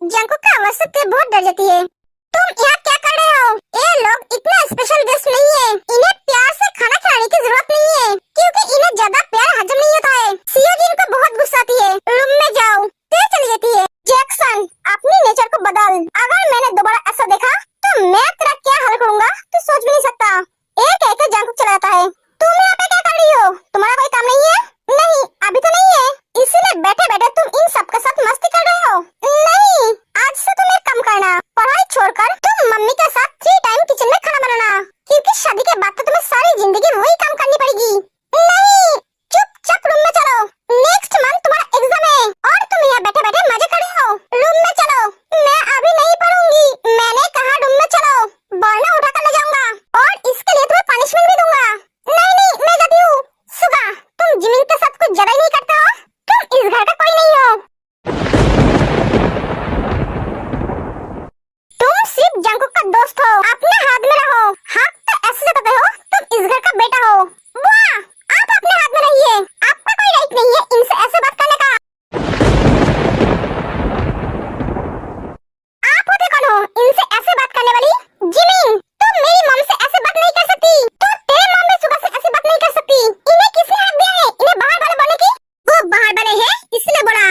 Jungkook का आवाज से बहुत डर जाती है। तुम यहाँ क्या कर रहे हो? ये लोग इतना स्पेशल गेस्ट नहीं है, इन्हें प्यार से खाना खिलाने की जरूरत नहीं है, क्योंकि इन्हें ज्यादा प्यार हजम नहीं होता है। सीओ जी इनको बहुत गुस्सा आती है, रूम में जाओ, फिर चली जाती है। जैक्सन, अपनी नेचर को बदल, अगर मैंने दोबारा ऐसा देखा तो मैं तेरा क्या हाल करूँगा तू सोच भी नहीं सकता। एक कहकर जंकुक चला जाता है। तुम यहाँ पे क्या कर रही हो? तुम्हारा कोई काम नहीं है? नहीं, अभी तो नहीं है, इसीलिए बैठे बैठे तुम इन सबके साथ मस्ती कर रहे हो। नहीं, आज से तुम एक काम करना, पढ़ाई छोड़कर तुम मम्मी के साथ 3 टाइम किचन में खाना बनाना, क्योंकि शादी के बाद तो तुम्हें सारी जिंदगी वही काम करनी पड़ेगी। नहीं, चुपचाप रूम में चलो, नेक्स्ट मंथ तुम्हारा एग्जाम है और तुम यहाँ बैठे बैठे मजे कर रहे हो। रूम में चलो। मैं अभी नहीं पढ़ूंगी, मैंने कहा रूम में चलो, वरना उठा कर ले जाऊंगा और इसके लिए तुम्हें पनिशमेंट भी दूंगा। नहीं, मैं जाती हूँ। सुगा, तुम जिमिन के साथ कुछ ज्यादा ही नहीं करते हो, तुम इस घर का कोई नहीं हो। तुम सिर्फ जंकुक का दोस्त हो, अपने हाथ में रहो। हाथ तो ऐसे जताते हो तुम इस घर का बेटा हो। वाह, आप अपने हाथ में रहिए, आपका कोई राइट नहीं है इनसे ऐसे बात करने का। आप होते कौन हो इनसे ऐसे बात करने वाली? जिमिन, तुम मेरी मॉम से ऐसे बात नहीं कर सकती, तो तेरे मॉम भी सुबह से ऐसे बात नहीं कर सकती। इन्हें किसने हक दिया है इन्हें बाहर वाले बोलने की? वो बाहर वाले है इसलिए बोला,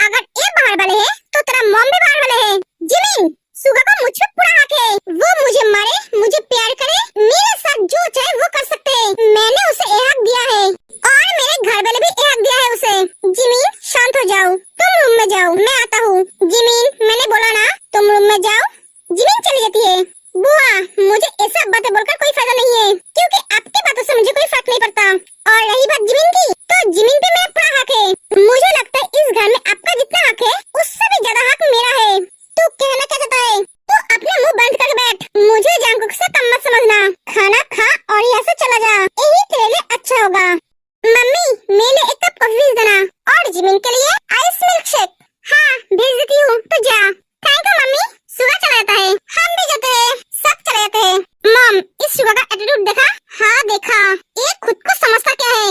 अगर ये बाहर वाले है तो तेरा मॉम भी बाहर वाले है। जिमिन, सुगा का मुझ पे पूरा हक है, वो मुझे मारे, मुझे प्यार करे, मेरे साथ जो चाहे वो कर सकते हैं। मैंने उसे ये हक दिया है और मेरे घर वाले भी ये हक दिया है उसे। जिमिन, शांत हो जाओ, तुम रूम में जाओ, मैं आता हूँ। जिमिन, मैंने बोला ना तुम रूम में जाओ। जिमिन चली जाती है। बुआ, मुझे ऐसा बातें बोलकर कोई फायदा नहीं है, क्योंकि आपकी बातों से मुझे कोई फर्क नहीं पड़ता। और रही बात जिमिन की, तो जिमिन पे मेरा पूरा हक है। मुझे लगता है इस घर में आपका जितना हक है उससे भी ज्यादा हक मेरा है। तू कहना क्या चाहता है? तू अपने मुंह बंद करके बैठ, मुझे जंकुक से कम मत समझना। खाना खा और यहाँ से चला जा, यही तेरे लिए अच्छा होगा। मम्मी, मेरे लिए एक कप कॉफी भेज देना, और जिमिन के लिए आइस मिल्क शेक। हाँ, भेज देती हूँ, तो जा। Thank you mummy. सुगा चला जाता है, हम भी जाते हैं, सब चले जाते हैं। मॉम, इस सुगा का एटीट्यूड देखा? हाँ देखा, ये खुद को समझता क्या है।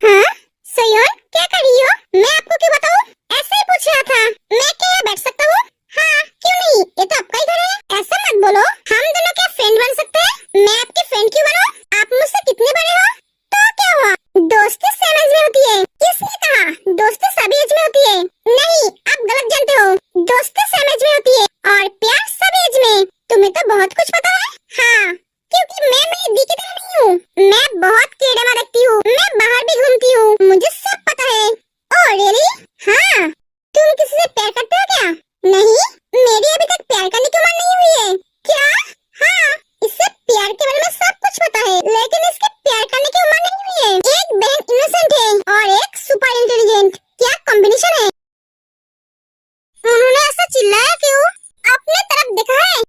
हाँ सयोन, क्या कर रही हो? मैं आपको क्यों बताऊं? ऐसे ही पूछ रहा था। मैं क्या यहाँ बैठ सकता हूँ? हाँ, क्यों नहीं, ये तो आपका ही घर है। ऐसा मत बोलो, हम दोनों क्या फ्रेंड बन सकते हैं? मैं आपकी फ्रेंड क्यों बनूं? आप मुझसे कितने बड़े हो? तो क्या हुआ, दोस्ती सेम एज में होती है। किसने कहा दोस्ती सभी एज में होती है? नहीं, आप गलत जानते हो, दोस्ती सेम एज में होती है और प्यार सभी एज में। तुम्हें तो बहुत कुछ पता है। हाँ, क्योंकि मैं मेरी दी की तरह नहीं हूँ, मैं बहुत कीड़े देखती हूँ, मैं बाहर भी घूमती हूँ, मुझे सब पता है। Oh really? हाँ, तुम किसी से प्यार करते हो क्या? नहीं, मेरी अभी तक प्यार करने की उम्र नहीं हुई है। क्या? हाँ, इससे प्यार के बारे में सब कुछ पता है, लेकिन इसके प्यार करने की उम्र नहीं हुई है। एक बहन इनोसेंट है और एक सुपर इंटेलिजेंट, क्या कॉम्बिनेशन है। उन्होंने ऐसा चिल्लाया क्यों? अपने तरफ देखा है?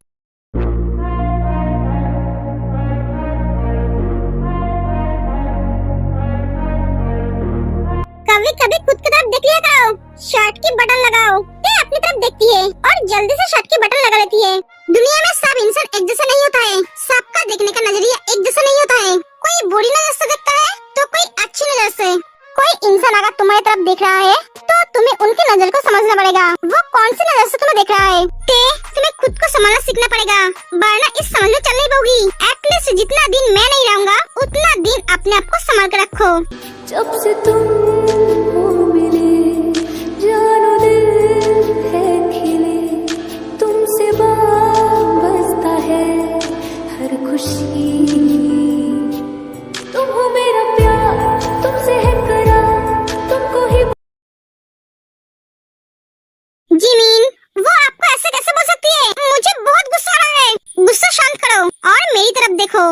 कभी कभी खुद की तरफ देख लिया करो, शर्ट की बटन लगाओ। ये अपनी तरफ देखती है और जल्दी से शर्ट की बटन लगा लेती है। दुनिया में सब इंसान एक जैसा नहीं होता है, सबका देखने का नजरिया एक जैसा नहीं होता है। कोई बुरी नजर से देखता है तो कोई अच्छी नजर से। कोई इंसान अगर तुम्हारी तरफ देख रहा है तो तुम्हें उनकी नजर को समझना पड़ेगा, वो कौन सी नजर से तुम्हें देख रहा है। तुम्हें खुद को संभालना सीखना पड़ेगा, वरना इस समझ में चल नहीं पाओगी। एटलीस्ट जितना दिन मैं नहीं रहूंगा उतना दिन अपने आप को संभाल कर रखो। जब से तुम हो मिले, जानो दिल है खिले, तुमसे वाबस्ता है हर खुशी। तुम हो मेरा प्यार, तुमसे है करार, तुमको ही। जिमिन, वो आपको ऐसे कैसे बोल सकती है? मुझे बहुत गुस्सा आ रहा है। गुस्सा शांत करो और मेरी तरफ देखो।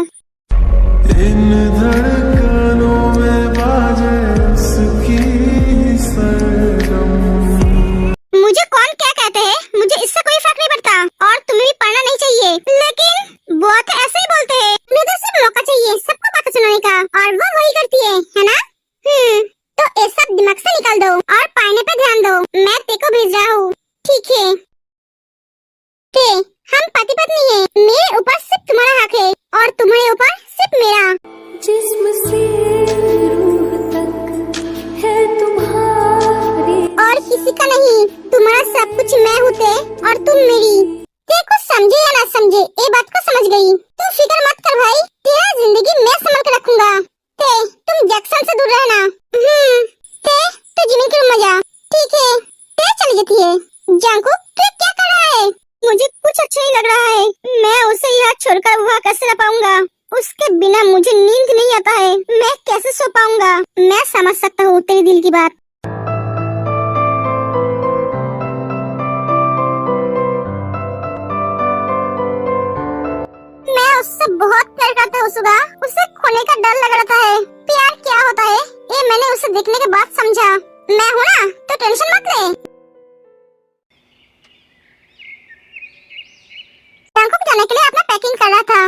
इन धड़कनों में बाजे उसकी सरगम। मुझे कौन क्या कहते हैं, मुझे इससे कोई फर्क नहीं पड़ता और तुम्हें भी पढ़ना नहीं चाहिए, लेकिन वो तो ऐसे ही बोलते हैं। मुझे तो सिर्फ मौका चाहिए सबको बातें सुनाने का, और वो वही करती है ना? तो ये सब दिमाग से निकाल दो और पढ़ने पे ध्यान दो। मैं तेको भेज रहा हूँ, ठीक है? हम पति पत्नी हैं, मेरे ऊपर सिर्फ तुम्हारा हक है और तुम्हारे ऊपर सिर्फ मेरा। जिस्म से ऐसा नहीं, तुम्हारा सब कुछ मैं हूँ ते और तुम मेरी। ते कुछ समझे या ना समझे, ये बात को समझ गई। तू फिक्र मत कर भाई, तेरा जिंदगी मैं संभाल के रखूंगा। ते तुम जैक्सन से दूर रहना। ते तो जिमी के रूम में जा। ठीक है, ते चली जाती है। जंकुक तू क्या कर रहा है? मुझे कुछ अच्छा नहीं लग रहा है। मैं उसे यहाँ छोड़कर वहाँ कैसे रह पाऊंगा? उसके बिना मुझे नींद नहीं आता है। मैं कैसे सो पाऊंगा? मैं समझ सकता हूँ तेरे दिल की बात। मैं उससे बहुत प्यार करता हूँ सुगा। उसे खोने का डर लग रहा है। प्यार क्या होता है ये मैंने उसे देखने के बाद समझा। मैं हूँ ना, तो टेंशन मत ले। बैंकॉक जाने के लिए अपना पैकिंग कर रहा था।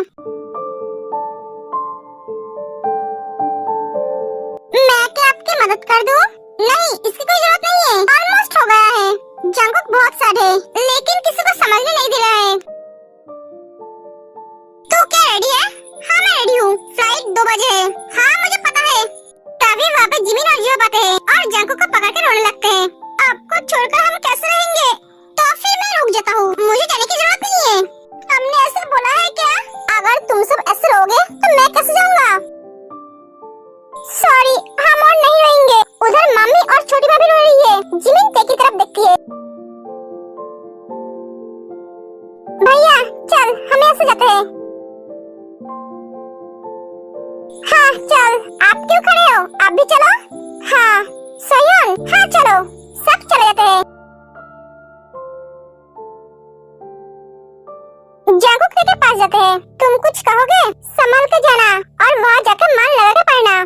मैं क्या आपकी मदद कर दूं? नहीं, इसकी कोई जरूरत नहीं है। ऑलमोस्ट हो गया है। जंकुक बहुत सैड है, लेकिन किसी को समझने नहीं दे रहा है। तू क्या रेडी है? हाँ मैं रेडी हूँ। फ्लाइट 2 बजे है। हाँ मुझे पता है। तभी वहाँ पे जिमिन और जियो आते हैं और जंकुक को पकड़ के रोने लगते हैं। आपको छोड़कर हम कैसे रहेंगे? तो फिर मैं रुक जाता हूँ, मुझे जाने की जरूरत नहीं है। हमने ऐसे बोला है क्या? अगर तुम सब ऐसे रहोगे तो मैं कैसे जाऊंगा? सॉरी, हम और नहीं रहेंगे। उधर मम्मी और छोटी भाभी रो रही है। जिमिन ते की तरफ देखती है। भैया चल, हम ऐसे जाते हैं। हाँ चल। आप क्यों खड़े हो? आप भी चलो। हाँ सोयोन, हाँ चलो, सब चले जाते हैं। जंकुक के पास जाते हैं। तुम कुछ कहोगे? संभल के जाना और वहाँ जाकर मन लगा के पढ़ना।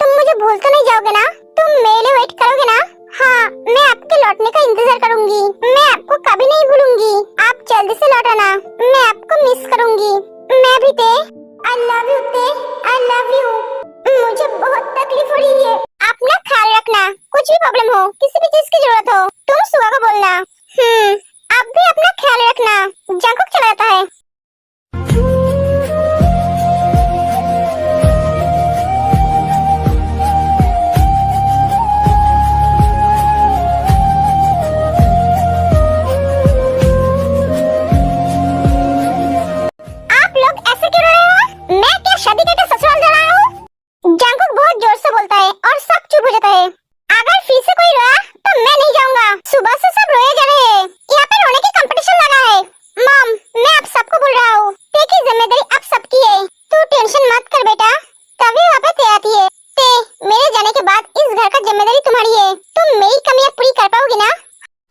तुम मुझे भूल तो नहीं जाओगे ना? तुम मेरे लिए वेट करोगे ना? हाँ, मैं आपके लौटने का इंतजार करूंगी। मैं आपको कभी नहीं भूलूंगी। आप जल्दी से लौट आना। मैं आपको मिस करूंगी। मैं भी ते। आई लव यू ते, आई लव यू। मुझे बहुत तकलीफ हो रही है। अपना ख्याल रखना। कुछ भी प्रॉब्लम हो, किसी भी चीज की जरूरत हो, तुम सुगा को बोलना। आप भी अपना ख्याल रखना। जंकुक चला जाता है। आप लोग ऐसे क्यों रहे हो? मैं क्या शादी करके ससुराल जा रहा हूँ? जंकुक बहुत जोर से बोलता है और सब चुप हो जाता है। अगर फिर से कोई रोया तो मैं नहीं जाऊंगा। सुबह से सब रोए जा रहे हैं। यहाँ पे रोने की कंपटीशन लगा है। मॉम, मैं आप सबको बोल रहा हूँ, ते की जिम्मेदारी अब सबकी है। तू टेंशन मत कर बेटा। तभी वहाँ पे ते आती है। ते, मेरे जाने के बाद इस घर का जिम्मेदारी तुम्हारी है। तुम मेरी कमियाँ पूरी कर पाओगी ना?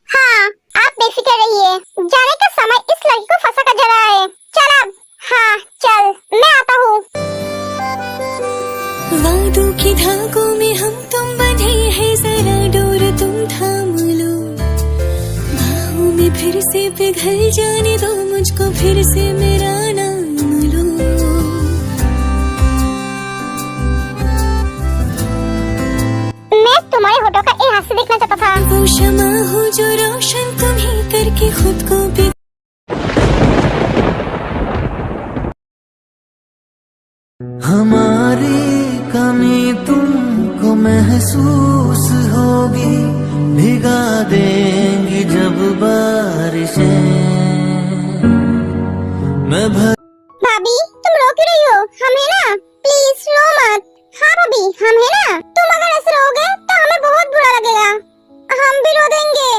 हाँ, आप बेफिक्र रहिए। जाने का समय इस लड़की को फंसा कर जा रहा है। चल अब। हाँ चल, मैं आता हूँ। वादों के धागों में हम तुम बंधे हैं, जरा डोर तुम थाम लो। बाहों में फिर से पिघल जाने दो मुझको, फिर से मेरा नाम लो। मैं तुम्हारे होठों का ये हास्य देखना चाहता था। वो शमा हो जो रोशन तुम्हें करके खुद को भी। हमारी कमी तुमको महसूस होगी, भिगा देंगी जब बारिशें। मैं भाभी तुम रो क्यों रही हो? हम है ना, प्लीज रो मत। हाँ भाभी हम है ना। तुम अगर ऐसे रहोगे तो हमें बहुत बुरा लगेगा। हम भी रो देंगे।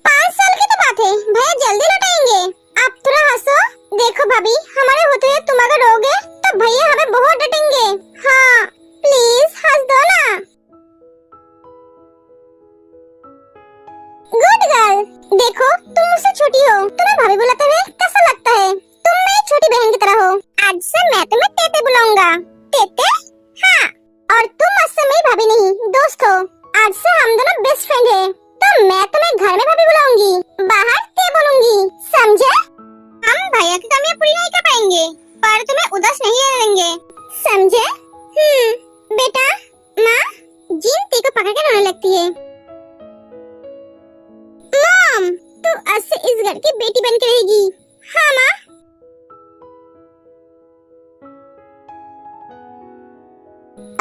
5 साल की तो बात है, भैया जल्दी लौटाएंगे। आप थोड़ा हंसो। देखो भाभी, हमारे होते हुए तुम अगर रोगे तो भैया हमें बहुत डांटेंगे। हाँ प्लीज हंस दो ना। Good girl. देखो तुम मुझसे छोटी हो, तुम्हें भाभी बुलाते हुए कैसा लगता है? तुम मेरी छोटी बहन की तरह हो। आज से मैं तुम्हें तेते बुलाऊंगा। तेते? हाँ। और तुम मुझसे मेरी भाभी नहीं, दोस्त हो। आज से हम दोनों बेस्ट फ्रेंड हैं। तो मैं तुम्हें घर में भाभी बुलाऊंगी, बाहर ते बोलूंगी, समझे? हम भैया की कमियां पूरी नहीं कर पाएंगे, पर तुम्हें उदास नहीं रहेंगे, समझे? बेटा, माँ जिन ते को पकड़ के रोने लगती है। मॉम, तू आज से इस घर की बेटी बन के रहेगी। हाँ माँ।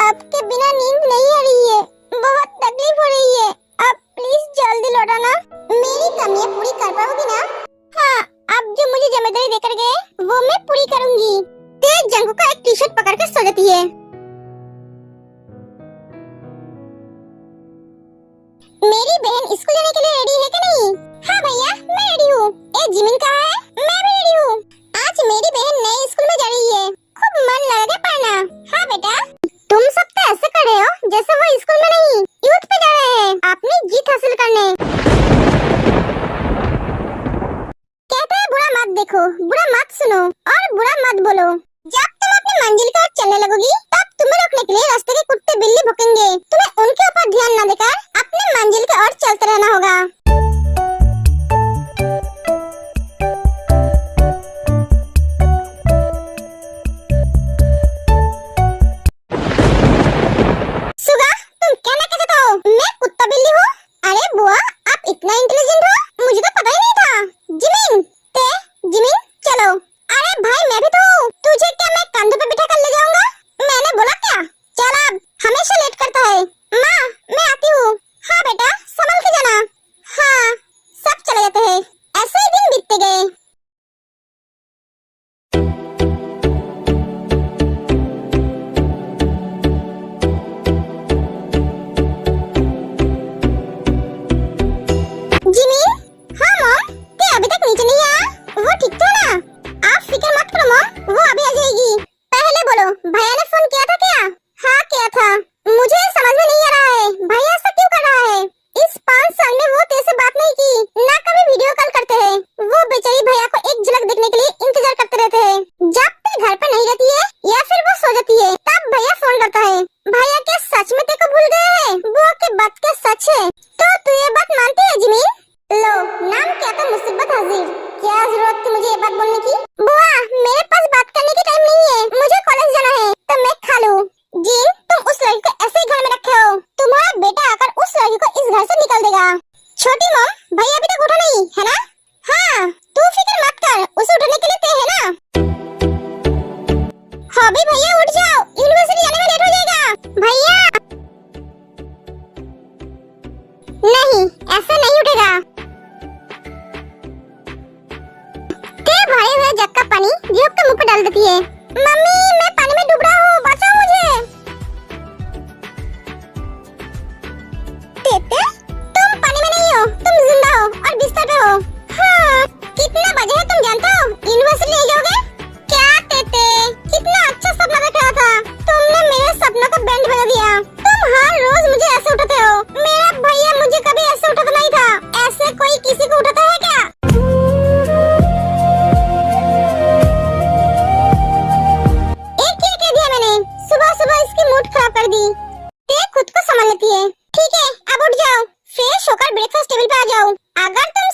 आपके बिना नींद नहीं आ रही है, बहुत तकलीफ हो रही है। आप प्लीज जल्दी लौटाना। मेरी कमियां पूरी कर पाओगी ना? हाँ, आप जो मुझे जिम्मेदारी देकर गए वो मैं पूरी करूंगी। तेज जंगू का एक टी शर्ट पकड़ के सो जाती है। मेरी बहन स्कूल जाने के लिए रेडी है कि नहीं? हाँ भैया, मैं रेडी हूँ। ए जिमिन कहाँ है? मैं भी रेडी हूँ। आज मेरी बहन नए स्कूल में जा रही है, खूब मन लगा के पढ़ना। हाँ बेटा, तुम सब तो ऐसे कर रहे हो जैसे वो स्कूल में नहीं यूथ पे जा रहे हैं अपनी जीत हासिल करने। कहते हैं बुरा मत देखो, बुरा मत सुनो और बुरा मत बोलो। जब तुम अपनी मंजिल की ओर चलने लगोगी तब तुम्हें रोकने के लिए रास्ते के कुत्ते बिल्ली भौंकेंगे। तुम्हें उनके ऊपर ध्यान न देकर अपनी मंजिल की ओर चलते रहना होगा। सुगा, तुम कहना क्या चाहते हो? मैं कुत्ता बिल्ली हूँ? अरे बुआ, आप इतना इंटेलिजेंट हो, मुझे तो पता ही नहीं था। जिमिन चलो। अरे भाई, मैं भी तो हूँ। तुझे क्या मैं कंधे पे बिठा कर ले जाऊंगा? मैंने बोला क्या? चल अब, हमेशा लेट करता है। माँ, मैं आती हूँ। हाँ बेटा, संभल के जाना। हाँ, सब चले जाते हैं। ऐसे ही दिन बीतते गए। जिमिन, हाँ मॉम, ते अभी तक नीचे नहीं आया? वो ठीक तो ना? आप फिक्र मत करो मॉम, वो अभी आ जाएगी। पहले बोलो, भैया ने फोन किया था क्या? हाँ किया था। मुझे समझ में नहीं आ रहा है, भैया ऐसा क्यों कर रहा है? इस 5 साल में वो तेरे से बात नहीं की, ना कभी वीडियो कॉल करते हैं। वो बेचारी भैया को एक झलक देखने के लिए इंतजार करते रहते हैं। जब तू घर पर नहीं रहती है या फिर वो सो जाती है तब भैया फोन करता है। भैया क्या सच में तेरे को भूल गए हैं? बुआ की बात क्या सच है? तो तू ये बात मानती है जिमिन? लो, नाम क्या था मुसीबत हाजिर। क्या जरूरत थी मुझे ये बात बोलने की? बुआ, मेरे पास बात करने की टाइम नहीं है, मुझे कॉलेज जाना है, तो मैं खा लूं। जिन, तुम उस लड़की को ऐसे ही घर में रखे हो, तुम्हारा बेटा आकर उस लड़की को इस घर से निकाल देगा। छोटी मॉम, भैया अभी तक उठा नहीं है ना? हाँ, तू फिक्र मत कर, उसे उठाने के लिए तय है ना? हाँ भी भैया, उठ जाओ, यूनिवर्सिटी जाने में लेट हो जाएगा। भैया नहीं, ऐसे नहीं उठेगा। भाई हुए जग का पानी जीव के मुंह पे डाल देती है। मम्मी, मैं पानी में डूब रहा हूँ, बचाओ मुझे। तेते, तुम पानी में नहीं हो, तुम जिंदा हो और बिस्तर पे हो। हाँ, कितना बजे है तुम जानते हो? यूनिवर्सिटी नहीं जाओगे क्या? तेते, कितना अच्छा सपना देख रहा था, तुमने मेरे सपनों को बैंड बजा दिया। तुम हर रोज मुझे ऐसे उठाते हो। मेरा भैया मुझे कभी ऐसे उठाता नहीं था। ऐसे कोई किसी को उठाता है क्या? कर दी। ते खुद को संभाल लेती है। ठीक है, अब उठ जाओ, फ्रेश होकर ब्रेकफास्ट टेबल पे आ जाओ। अगर तुम